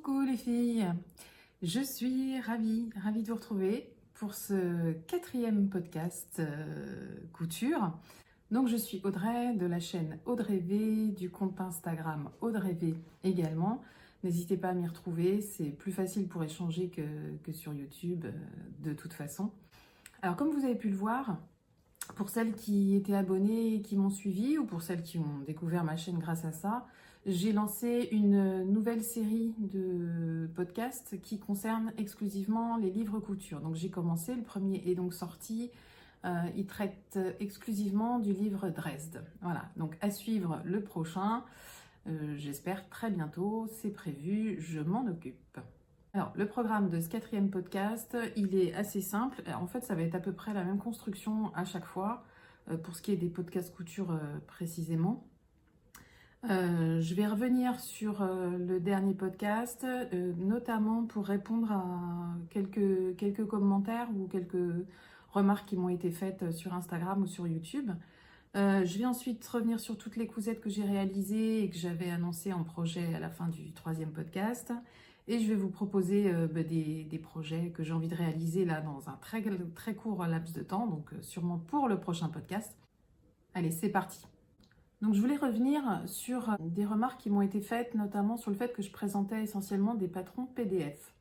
Coucou les filles, je suis ravie de vous retrouver pour ce 4e podcast couture. Donc je suis Audrey de la chaîne Audrey V, du compte Instagram Audrey V également. N'hésitez pas à m'y retrouver, c'est plus facile pour échanger que sur YouTube de toute façon. Alors comme vous avez pu le voir, pour celles qui étaient abonnées et qui m'ont suivi, ou pour celles qui ont découvert ma chaîne grâce à ça, j'ai lancé une nouvelle série de podcasts qui concerne exclusivement les livres couture. Donc j'ai commencé, le premier est donc sorti, il traite exclusivement du livre Dresde. Voilà, donc à suivre le prochain, j'espère très bientôt, c'est prévu, je m'en occupe. Alors, le programme de ce 4e podcast, il est assez simple. En fait, ça va être à peu près la même construction à chaque fois, pour ce qui est des podcasts couture précisément. Je vais revenir sur le dernier podcast, notamment pour répondre à quelques commentaires ou quelques remarques qui m'ont été faites sur Instagram ou sur YouTube. Je vais ensuite revenir sur toutes les cousettes que j'ai réalisées et que j'avais annoncées en projet à la fin du 3e podcast. Et je vais vous proposer des projets que j'ai envie de réaliser là dans un très court laps de temps, donc sûrement pour le prochain podcast. Allez, c'est parti. Donc je voulais revenir sur des remarques qui m'ont été faites, notamment sur le fait que je présentais essentiellement des patrons PDF.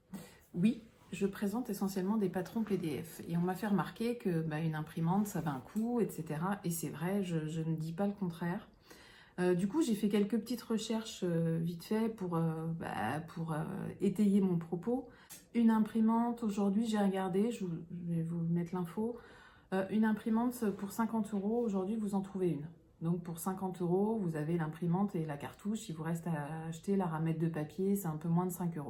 Oui, je présente essentiellement des patrons PDF. Et on m'a fait remarquer que une imprimante, ça va un coût, etc. Et c'est vrai, je ne dis pas le contraire. Du coup, j'ai fait quelques petites recherches vite fait pour étayer mon propos. Une imprimante, aujourd'hui, j'ai regardé, je vais vous mettre l'info. Une imprimante pour 50 €, aujourd'hui, vous en trouvez une. Donc pour 50 €, vous avez l'imprimante et la cartouche. Il vous reste à acheter la ramette de papier, c'est un peu moins de 5 €.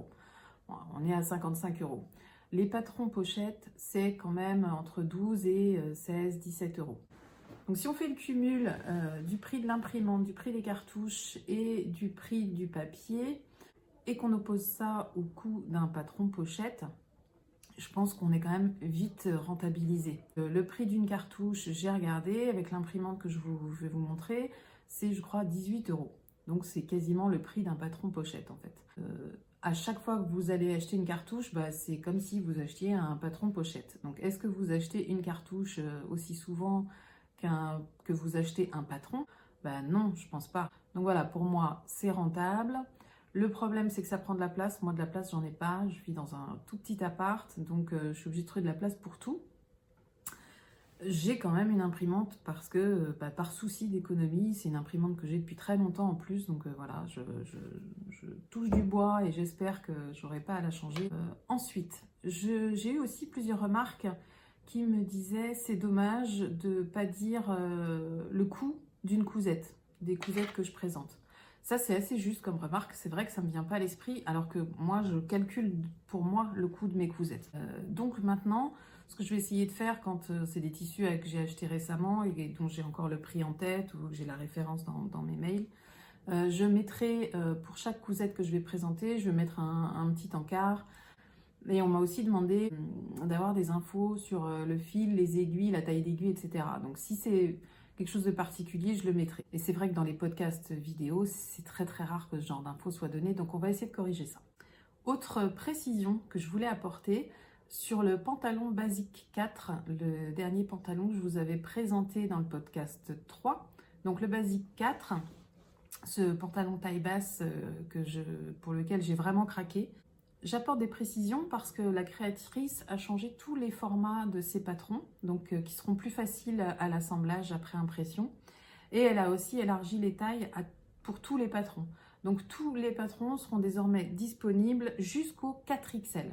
Bon, on est à 55 €. Les patrons pochettes, c'est quand même entre 12 et 16, 17 €. Donc si on fait le cumul du prix de l'imprimante, du prix des cartouches et du prix du papier, et qu'on oppose ça au coût d'un patron pochette, je pense qu'on est quand même vite rentabilisé. Le prix d'une cartouche, j'ai regardé, avec l'imprimante que je vais vous montrer, c'est je crois 18 €. Donc c'est quasiment le prix d'un patron pochette en fait. À chaque fois que vous allez acheter une cartouche, c'est comme si vous achetiez un patron pochette. Donc est-ce que vous achetez une cartouche aussi souvent que vous achetez un patron? Non, je pense pas. Donc voilà, pour moi, c'est rentable. Le problème, c'est que ça prend de la place. Moi, de la place, j'en ai pas. Je vis dans un tout petit appart, donc je suis obligée de trouver de la place pour tout. J'ai quand même une imprimante parce que, par souci d'économie, c'est une imprimante que j'ai depuis très longtemps en plus. Donc voilà, je touche du bois et j'espère que j'aurai pas à la changer. Ensuite, j'ai eu aussi plusieurs remarques qui me disaient c'est dommage de pas dire le coût d'une cousette, des cousettes que je présente. Ça, c'est assez juste comme remarque. C'est vrai que ça ne me vient pas à l'esprit, alors que moi, je calcule pour moi le coût de mes cousettes. Donc maintenant, ce que je vais essayer de faire quand c'est des tissus que j'ai achetés récemment et dont j'ai encore le prix en tête ou que j'ai la référence dans mes mails, je mettrai pour chaque cousette que je vais présenter, je vais mettre un petit encart. Et on m'a aussi demandé d'avoir des infos sur le fil, les aiguilles, la taille d'aiguille, etc. Donc si c'est quelque chose de particulier, je le mettrai. Et c'est vrai que dans les podcasts vidéo, c'est très rare que ce genre d'infos soit donné, donc on va essayer de corriger ça. Autre précision que je voulais apporter, sur le pantalon basique 4, le dernier pantalon que je vous avais présenté dans le podcast 3, donc le basique 4, ce pantalon taille basse pour lequel j'ai vraiment craqué. J'apporte des précisions parce que la créatrice a changé tous les formats de ses patrons, donc qui seront plus faciles à l'assemblage après impression. Et elle a aussi élargi les tailles pour tous les patrons. Donc tous les patrons seront désormais disponibles jusqu'au 4XL.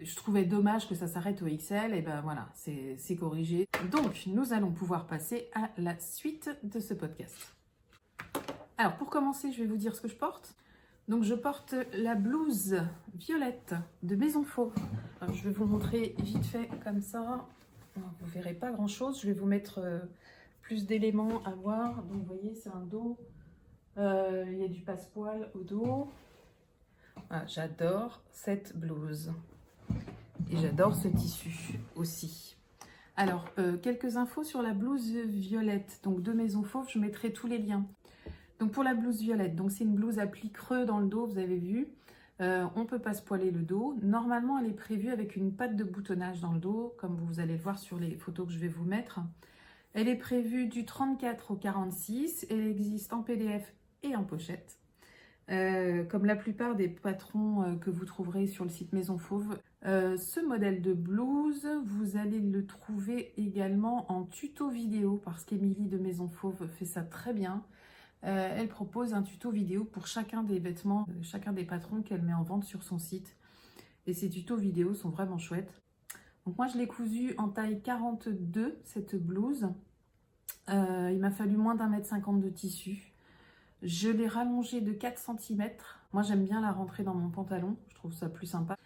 Je trouvais dommage que ça s'arrête au XL, et voilà, c'est corrigé. Donc nous allons pouvoir passer à la suite de ce podcast. Alors pour commencer, je vais vous dire ce que je porte. Donc je porte la blouse violette de Maison Fauve. Alors, je vais vous montrer vite fait comme ça. Vous verrez pas grand chose. Je vais vous mettre plus d'éléments à voir. Donc vous voyez, c'est un dos. Il y a du passepoil au dos. Voilà, j'adore cette blouse. Et j'adore ce tissu aussi. Alors, quelques infos sur la blouse violette. Donc de Maison Fauve, je mettrai tous les liens. Donc pour la blouse violette, donc c'est une blouse à plis creux dans le dos, vous avez vu. On ne peut pas se poiler le dos. Normalement, elle est prévue avec une patte de boutonnage dans le dos, comme vous allez le voir sur les photos que je vais vous mettre. Elle est prévue du 34 au 46. Elle existe en PDF et en pochette. Comme la plupart des patrons que vous trouverez sur le site Maison Fauve. Ce modèle de blouse, vous allez le trouver également en tuto vidéo parce qu'Émilie de Maison Fauve fait ça très bien. Elle propose un tuto vidéo pour chacun des vêtements, chacun des patrons qu'elle met en vente sur son site. Et ces tutos vidéo sont vraiment chouettes. Donc moi je l'ai cousue en taille 42, cette blouse. Il m'a fallu moins d'1,50 m de tissu. Je l'ai rallongée de 4 cm. Moi j'aime bien la rentrer dans mon pantalon, je trouve ça plus sympa.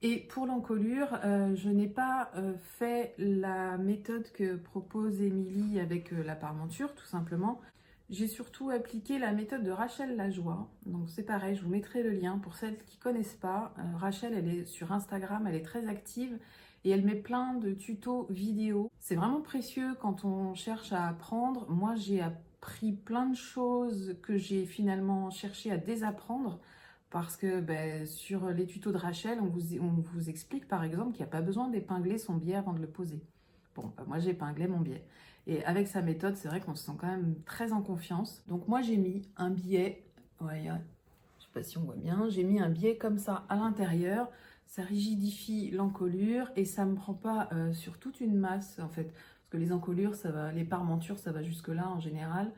Et pour l'encolure, je n'ai pas fait la méthode que propose Émilie avec la parmenture, tout simplement. J'ai surtout appliqué la méthode de Rachel Lajoie. Donc c'est pareil, je vous mettrai le lien pour celles qui ne connaissent pas. Rachel, elle est sur Instagram, elle est très active et elle met plein de tutos vidéo. C'est vraiment précieux quand on cherche à apprendre. Moi, j'ai appris plein de choses que j'ai finalement cherché à désapprendre parce que sur les tutos de Rachel, on vous explique par exemple qu'il n'y a pas besoin d'épingler son biais avant de le poser. Bon, moi j'ai épinglé mon biais. Et avec sa méthode, c'est vrai qu'on se sent quand même très en confiance. Donc moi j'ai mis un biais, ouais, je sais pas si on voit bien, j'ai mis un biais comme ça à l'intérieur. Ça rigidifie l'encolure et ça me prend pas sur toute une masse en fait. Parce que les encolures, ça va, les parmentures, ça va jusque là en général.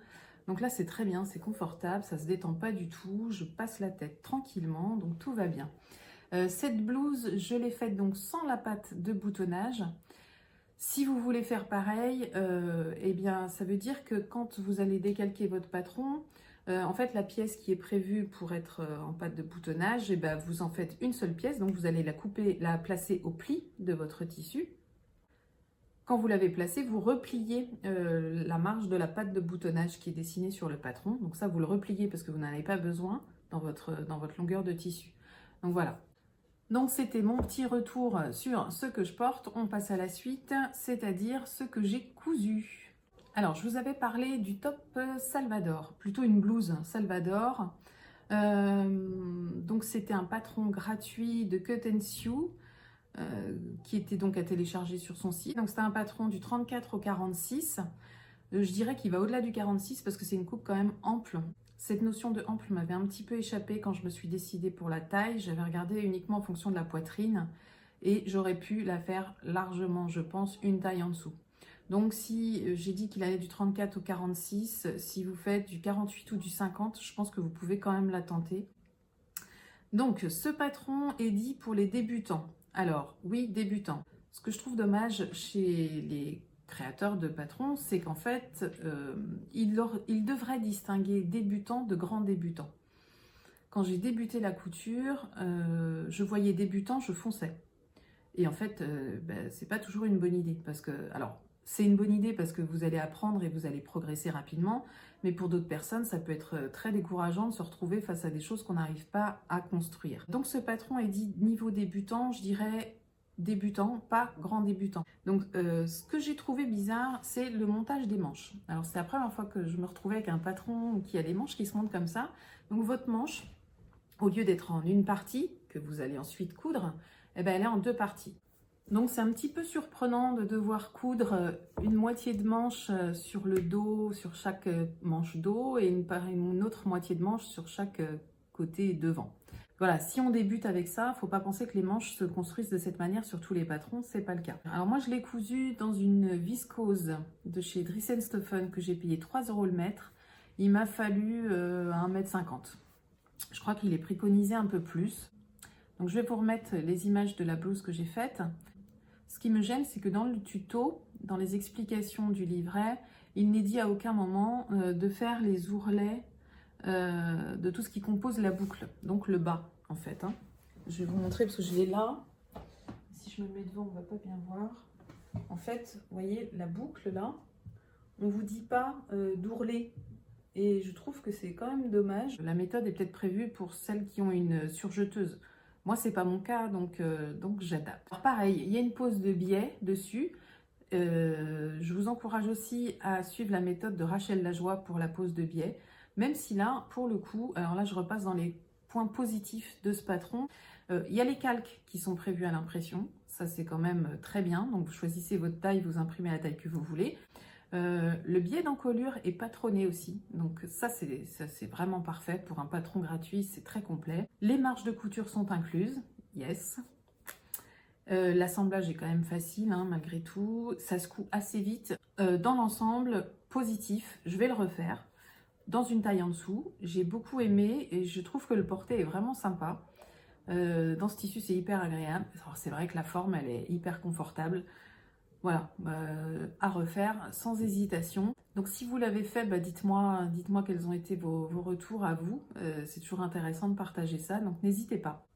Donc là c'est très bien, c'est confortable, ça se détend pas du tout. Je passe la tête tranquillement, donc tout va bien. Cette blouse, je l'ai faite donc sans la patte de boutonnage. Si vous voulez faire pareil, eh bien, ça veut dire que quand vous allez décalquer votre patron, en fait, la pièce qui est prévue pour être en pâte de boutonnage, eh ben, vous en faites une seule pièce. Donc, vous allez la couper, la placer au pli de votre tissu. Quand vous l'avez placée, vous repliez la marge de la pâte de boutonnage qui est dessinée sur le patron. Donc ça, vous le repliez parce que vous n'en avez pas besoin dans votre longueur de tissu. Donc voilà. Donc c'était mon petit retour sur ce que je porte. On passe à la suite, c'est-à-dire ce que j'ai cousu. Alors je vous avais parlé du top Salvador, plutôt une blouse Salvador. Donc c'était un patron gratuit de Cut and Sew qui était donc à télécharger sur son site. Donc c'était un patron du 34 au 46. Je dirais qu'il va au-delà du 46 parce que c'est une coupe quand même ample. Cette notion de ample m'avait un petit peu échappé quand je me suis décidée pour la taille. J'avais regardé uniquement en fonction de la poitrine et j'aurais pu la faire largement, je pense, une taille en dessous. Donc si j'ai dit qu'il allait du 34 au 46, si vous faites du 48 ou du 50, je pense que vous pouvez quand même la tenter. Donc ce patron est dit pour les débutants. Alors oui, débutants. Ce que je trouve dommage chez les créateurs de patrons, c'est qu'en fait, ils devraient distinguer débutants de grands débutants. Quand j'ai débuté la couture, je voyais débutants, je fonçais. Et en fait, c'est pas toujours une bonne idée. Parce que, alors, c'est une bonne idée parce que vous allez apprendre et vous allez progresser rapidement. Mais pour d'autres personnes, ça peut être très décourageant de se retrouver face à des choses qu'on n'arrive pas à construire. Donc ce patron est dit niveau débutant, je dirais débutant, pas grand débutant. Donc ce que j'ai trouvé bizarre, c'est le montage des manches. Alors c'est la première fois que je me retrouvais avec un patron qui a des manches qui se montent comme ça. Donc votre manche, au lieu d'être en une partie, que vous allez ensuite coudre, eh ben, elle est en deux parties. Donc c'est un petit peu surprenant de devoir coudre une moitié de manche sur le dos, sur chaque manche dos, et une autre moitié de manche sur chaque côté devant. Voilà, si on débute avec ça, il ne faut pas penser que les manches se construisent de cette manière sur tous les patrons, c'est pas le cas. Alors moi je l'ai cousu dans une viscose de chez Dries & Stoffen que j'ai payé 3 € le mètre. Il m'a fallu 1,50 m. Je crois qu'il est préconisé un peu plus. Donc je vais vous remettre les images de la blouse que j'ai faite. Ce qui me gêne, c'est que dans le tuto, dans les explications du livret, il n'est dit à aucun moment de faire les ourlets de tout ce qui compose la boucle, donc le bas en fait. Hein. Je vais vous montrer parce que je l'ai là. Si je me mets devant, on ne va pas bien voir. En fait, vous voyez la boucle là, on ne vous dit pas d'ourler. Et je trouve que c'est quand même dommage. La méthode est peut-être prévue pour celles qui ont une surjeteuse. Moi, c'est pas mon cas, donc j'adapte. Pareil, il y a une pose de biais dessus. Je vous encourage aussi à suivre la méthode de Rachel Lajoie pour la pose de biais. Même si là, pour le coup, alors là, je repasse dans les points positifs de ce patron. Il y a les calques qui sont prévus à l'impression, ça c'est quand même très bien, donc vous choisissez votre taille, vous imprimez la taille que vous voulez. Le biais d'encolure est patronné aussi, donc ça c'est vraiment parfait pour un patron gratuit, c'est très complet. Les marges de couture sont incluses, yes. L'assemblage est quand même facile hein, malgré tout, ça se coud assez vite. Dans l'ensemble, positif, je vais le refaire dans une taille en dessous. J'ai beaucoup aimé et je trouve que le porté est vraiment sympa. Dans ce tissu, c'est hyper agréable. C'est vrai que la forme, elle est hyper confortable. Voilà, à refaire sans hésitation. Donc si vous l'avez fait, dites-moi quels ont été vos retours à vous. C'est toujours intéressant de partager ça, donc n'hésitez pas.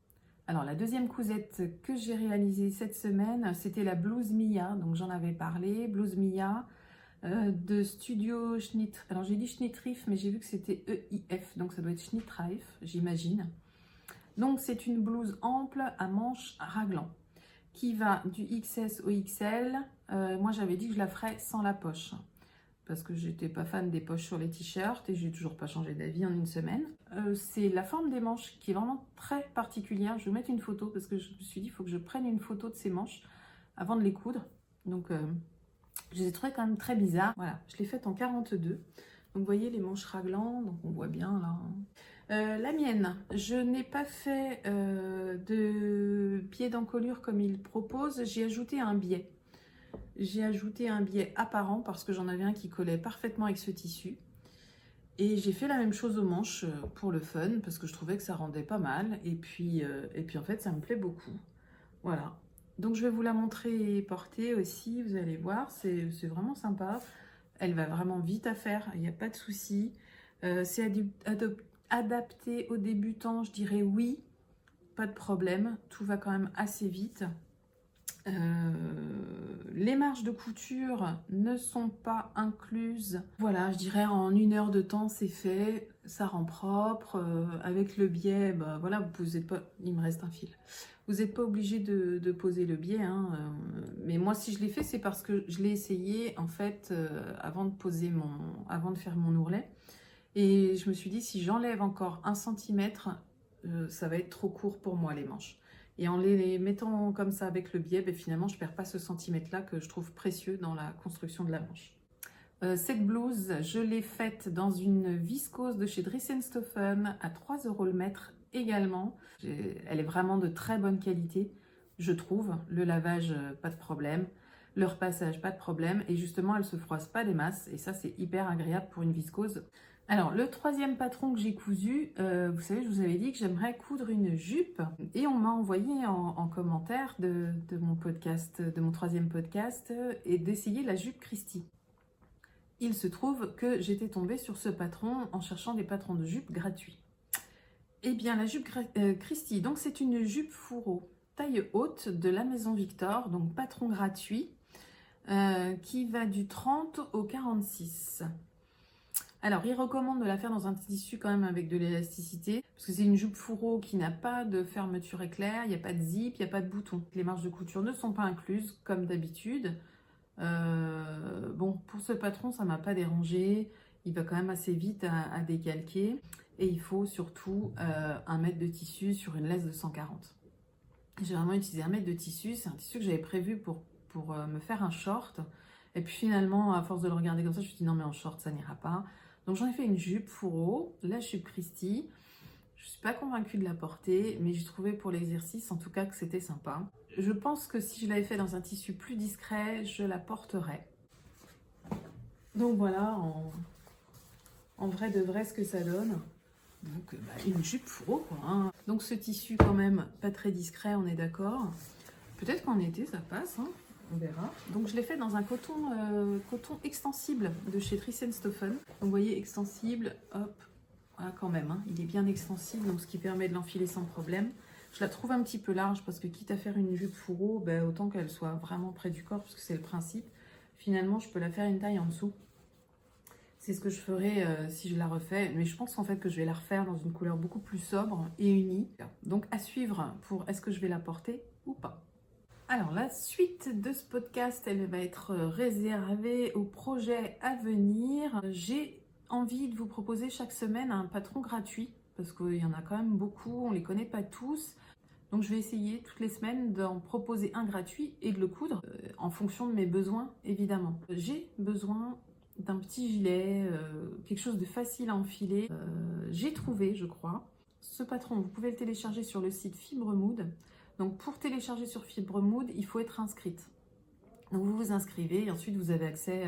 Alors la deuxième cousette que j'ai réalisée cette semaine, c'était la blouse Mia. Donc j'en avais parlé, blouse Mia de Studio Schnitt. Alors j'ai dit Schnittreif, mais j'ai vu que c'était EIF, donc ça doit être Schnittreif, j'imagine. Donc c'est une blouse ample à manches raglant qui va du XS au XL. Moi j'avais dit que je la ferais sans la poche parce que j'étais pas fan des poches sur les t-shirts et j'ai toujours pas changé d'avis en une semaine. C'est la forme des manches qui est vraiment très particulière. Je vais vous mettre une photo parce que je me suis dit il faut que je prenne une photo de ces manches avant de les coudre. Donc je les ai trouvées quand même très bizarres. Voilà, je l'ai faite en 42. Donc vous voyez les manches raglant, donc on voit bien là. La mienne, je n'ai pas fait de biais d'encolure comme il propose, j'ai ajouté un biais. J'ai ajouté un biais apparent parce que j'en avais un qui collait parfaitement avec ce tissu. Et j'ai fait la même chose aux manches pour le fun parce que je trouvais que ça rendait pas mal. Et puis en fait, ça me plaît beaucoup. Voilà. Donc je vais vous la montrer portée aussi, vous allez voir, c'est vraiment sympa. Elle va vraiment vite à faire, il n'y a pas de souci. C'est adapté aux débutants, je dirais oui, pas de problème, tout va quand même assez vite. Les marges de couture ne sont pas incluses. Voilà, je dirais en 1 heure de temps c'est fait, ça rend propre. Avec le biais, voilà, vous n'êtes pas, il me reste un fil. Vous n'êtes pas obligé de poser le biais, hein, mais moi si je l'ai fait c'est parce que je l'ai essayé en fait avant de faire mon ourlet. Et je me suis dit si j'enlève encore 1 cm, ça va être trop court pour moi les manches. Et en les mettant comme ça avec le biais, finalement, je ne perds pas ce centimètre-là que je trouve précieux dans la construction de la manche. Cette blouse, je l'ai faite dans une viscose de chez Dressenstoffen à 3 € le mètre également. Elle est vraiment de très bonne qualité, je trouve. Le lavage, pas de problème. Le repassage, pas de problème. Et justement, elle ne se froisse pas des masses. Et ça, c'est hyper agréable pour une viscose. Alors, le troisième patron que j'ai cousu, vous savez, je vous avais dit que j'aimerais coudre une jupe. Et on m'a envoyé en commentaire de mon podcast, de mon troisième podcast, et d'essayer la jupe Christie. Il se trouve que j'étais tombée sur ce patron en cherchant des patrons de jupe gratuits. Eh bien, la jupe Christie, donc c'est une jupe fourreau, taille haute de la Maison Victor, donc patron gratuit, qui va du 30 au 46. Alors, il recommande de la faire dans un tissu quand même avec de l'élasticité, parce que c'est une jupe fourreau qui n'a pas de fermeture éclair, il n'y a pas de zip, il n'y a pas de bouton. Les marges de couture ne sont pas incluses, comme d'habitude. Bon, pour ce patron, ça ne m'a pas dérangé. Il va quand même assez vite à décalquer. Et il faut surtout 1 mètre de tissu sur une laisse de 140. J'ai vraiment utilisé 1 mètre de tissu. C'est un tissu que j'avais prévu pour me faire un short. Et puis finalement, à force de le regarder comme ça, je me suis dit non mais en short, ça n'ira pas. Donc j'en ai fait une jupe fourreau, la jupe Christie. Je ne suis pas convaincue de la porter, mais j'ai trouvé pour l'exercice en tout cas que c'était sympa. Je pense que si je l'avais fait dans un tissu plus discret, je la porterais. Donc voilà, en vrai de vrai, ce que ça donne. Donc une jupe fourreau quoi. Hein. Donc ce tissu quand même pas très discret, on est d'accord. Peut-être qu'en été ça passe, hein. On verra. Donc je l'ai fait dans un coton extensible de chez Dressenstoffen. Donc vous voyez extensible, hop, voilà quand même, hein, il est bien extensible, donc ce qui permet de l'enfiler sans problème. Je la trouve un petit peu large parce que quitte à faire une jupe fourreau, autant qu'elle soit vraiment près du corps, parce que c'est le principe. Finalement, je peux la faire une taille en dessous. C'est ce que je ferai si je la refais, mais je pense en fait que je vais la refaire dans une couleur beaucoup plus sobre et unie. Donc à suivre pour est-ce que je vais la porter ou pas. Alors la suite de ce podcast, elle va être réservée aux projets à venir. J'ai envie de vous proposer chaque semaine un patron gratuit parce qu'il y en a quand même beaucoup, on ne les connaît pas tous. Donc je vais essayer toutes les semaines d'en proposer un gratuit et de le coudre en fonction de mes besoins, évidemment. J'ai besoin d'un petit gilet, quelque chose de facile à enfiler. J'ai trouvé, je crois, ce patron. Vous pouvez le télécharger sur le site Fibremood. Donc pour télécharger sur Fibremood, il faut être inscrite. Donc vous vous inscrivez et ensuite vous avez accès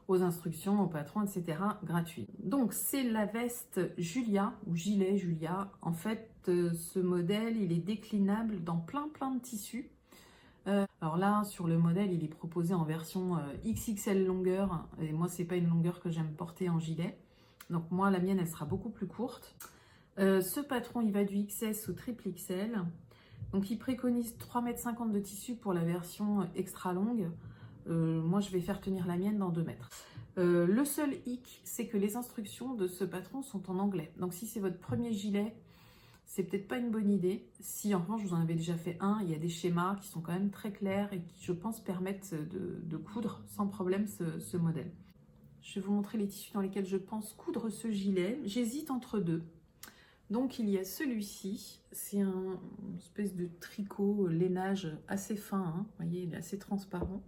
aux instructions, au patron, etc. gratuit. Donc c'est la veste Julia ou gilet Julia. En fait, ce modèle, il est déclinable dans plein de tissus. Alors là, sur le modèle, il est proposé en version XXL longueur. Et moi, c'est pas une longueur que j'aime porter en gilet. Donc moi, la mienne, elle sera beaucoup plus courte. Ce patron, il va du XS au triple XL. Donc il préconise 3,50 m de tissu pour la version extra longue. Moi, je vais faire tenir la mienne dans 2 mètres. Le seul hic, c'est que les instructions de ce patron sont en anglais. Donc si c'est votre premier gilet, c'est peut-être pas une bonne idée. Si en revanche, vous en avez déjà fait un, il y a des schémas qui sont quand même très clairs et qui, je pense, permettent de coudre sans problème ce modèle. Je vais vous montrer les tissus dans lesquels je pense coudre ce gilet. J'hésite entre deux. Donc il y a celui-ci, c'est une espèce de tricot lainage assez fin, hein. Vous voyez, il est assez transparent.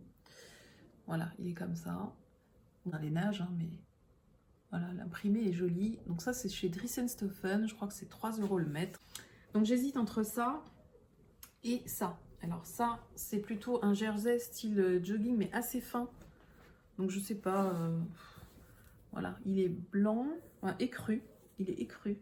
Voilà, il est comme ça. Un lainage, hein, mais voilà, l'imprimé est joli. Donc ça, c'est chez Dressenstoffen, je crois que c'est 3 € le mètre. Donc j'hésite entre ça et ça. Alors ça, c'est plutôt un jersey style jogging, mais assez fin. Donc je sais pas, voilà, il est blanc, écru, il est écru.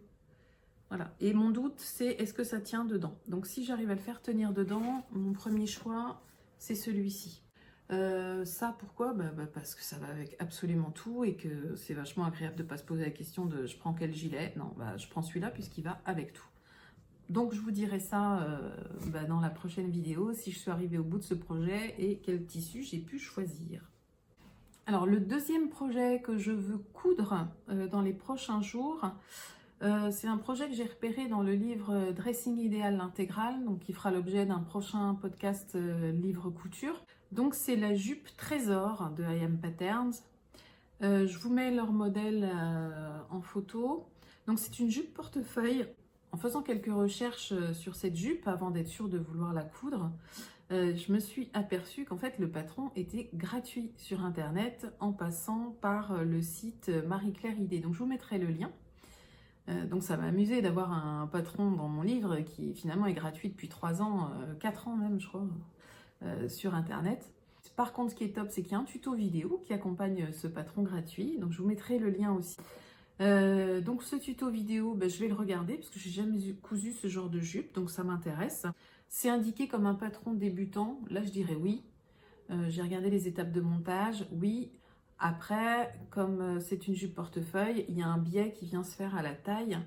Voilà, et mon doute, c'est est-ce que ça tient dedans? Donc si j'arrive à le faire tenir dedans, mon premier choix, c'est celui-ci. Ça, pourquoi? Parce que ça va avec absolument tout et que c'est vachement agréable de ne pas se poser la question de je prends quel gilet. Non, je prends celui-là puisqu'il va avec tout. Donc je vous dirai ça dans la prochaine vidéo, si je suis arrivée au bout de ce projet et quel tissu j'ai pu choisir. Alors le deuxième projet que je veux coudre dans les prochains jours, c'est un projet que j'ai repéré dans le livre Dressing Idéal l'intégral, donc qui fera l'objet d'un prochain podcast livre couture. Donc c'est la jupe Trésor de I Am Patterns. Je vous mets leur modèle en photo. Donc c'est une jupe portefeuille. En faisant quelques recherches sur cette jupe, avant d'être sûre de vouloir la coudre, je me suis aperçue qu'en fait le patron était gratuit sur internet en passant par le site Marie-Claire Idée. Donc je vous mettrai le lien. Donc ça m'a amusé d'avoir un patron dans mon livre qui finalement est gratuit depuis 3 ans, 4 ans même je crois, sur internet. Par contre, ce qui est top, c'est qu'il y a un tuto vidéo qui accompagne ce patron gratuit, donc je vous mettrai le lien aussi. Donc ce tuto vidéo, je vais le regarder parce que j'ai jamais cousu ce genre de jupe, donc ça m'intéresse. C'est indiqué comme un patron débutant, là je dirais oui. J'ai regardé les étapes de montage, oui. Après, comme c'est une jupe portefeuille, il y a un biais qui vient se faire à la taille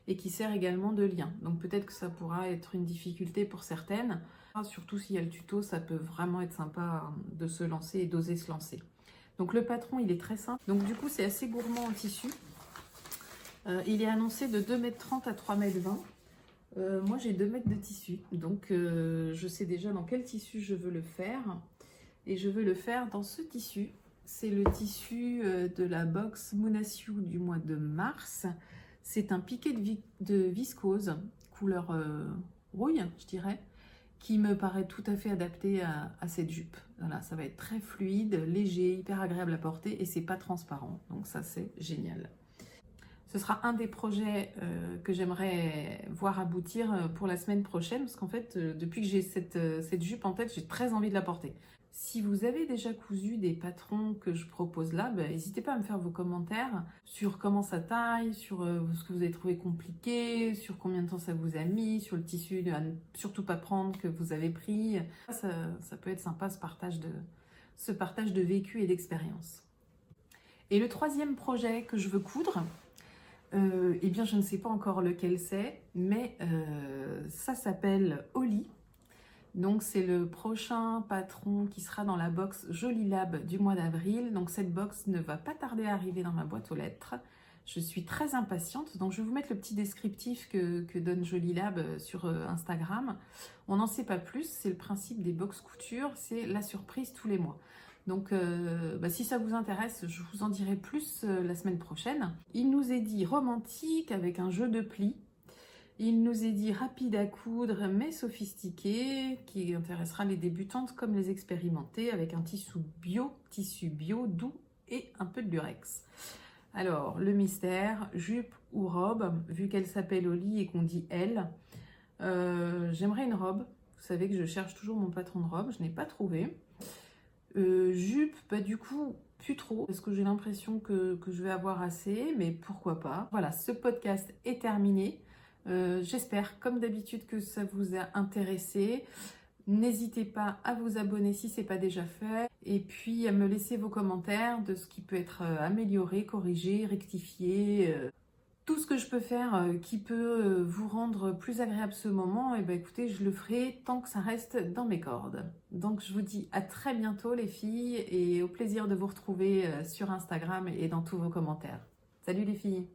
et qui sert également de lien. Donc peut-être que ça pourra être une difficulté pour certaines. Surtout s'il y a le tuto, ça peut vraiment être sympa de se lancer et d'oser se lancer. Donc le patron, il est très simple. Donc du coup, c'est assez gourmand en tissu. Il est annoncé de 2,30 m à 3,20 m. Moi, j'ai 2 mètres de tissu. Donc je sais déjà dans quel tissu je veux le faire. Et je veux le faire dans ce tissu. C'est le tissu de la box Moonasiu du mois de mars. C'est un piqué de viscose, couleur rouille, je dirais, qui me paraît tout à fait adapté à cette jupe. Voilà, ça va être très fluide, léger, hyper agréable à porter et c'est pas transparent. Donc ça, c'est génial. Ce sera un des projets que j'aimerais voir aboutir pour la semaine prochaine parce qu'en fait, depuis que j'ai cette jupe en tête, j'ai très envie de la porter. Si vous avez déjà cousu des patrons que je propose là, n'hésitez pas à me faire vos commentaires sur comment ça taille, sur ce que vous avez trouvé compliqué, sur combien de temps ça vous a mis, sur le tissu à ne surtout pas prendre que vous avez pris. Ça peut être sympa ce partage de vécu et d'expérience. Et le troisième projet que je veux coudre, eh bien je ne sais pas encore lequel c'est, mais ça s'appelle Oli. Donc c'est le prochain patron qui sera dans la box Jolie Lab du mois d'avril. Donc cette box ne va pas tarder à arriver dans ma boîte aux lettres. Je suis très impatiente, donc je vais vous mettre le petit descriptif que donne Jolie Lab sur Instagram. On n'en sait pas plus, c'est le principe des box couture, c'est la surprise tous les mois. Donc si ça vous intéresse, je vous en dirai plus la semaine prochaine. Il nous est dit romantique avec un jeu de plis. Il nous est dit rapide à coudre mais sophistiqué, qui intéressera les débutantes comme les expérimentées, avec un tissu bio doux et un peu de lurex. Alors, le mystère, jupe ou robe, vu qu'elle s'appelle Oli et qu'on dit elle. J'aimerais une robe. Vous savez que je cherche toujours mon patron de robe, je n'ai pas trouvé. Jupe, bah du coup, plus trop, parce que j'ai l'impression que je vais avoir assez, mais pourquoi pas. Voilà, ce podcast est terminé. J'espère, comme d'habitude, que ça vous a intéressé. N'hésitez pas à vous abonner si ce n'est pas déjà fait, et puis à me laisser vos commentaires de ce qui peut être amélioré, corrigé, rectifié. Tout ce que je peux faire qui peut vous rendre plus agréable ce moment, et ben écoutez, je le ferai tant que ça reste dans mes cordes. Donc je vous dis à très bientôt les filles, et au plaisir de vous retrouver sur Instagram et dans tous vos commentaires. Salut les filles!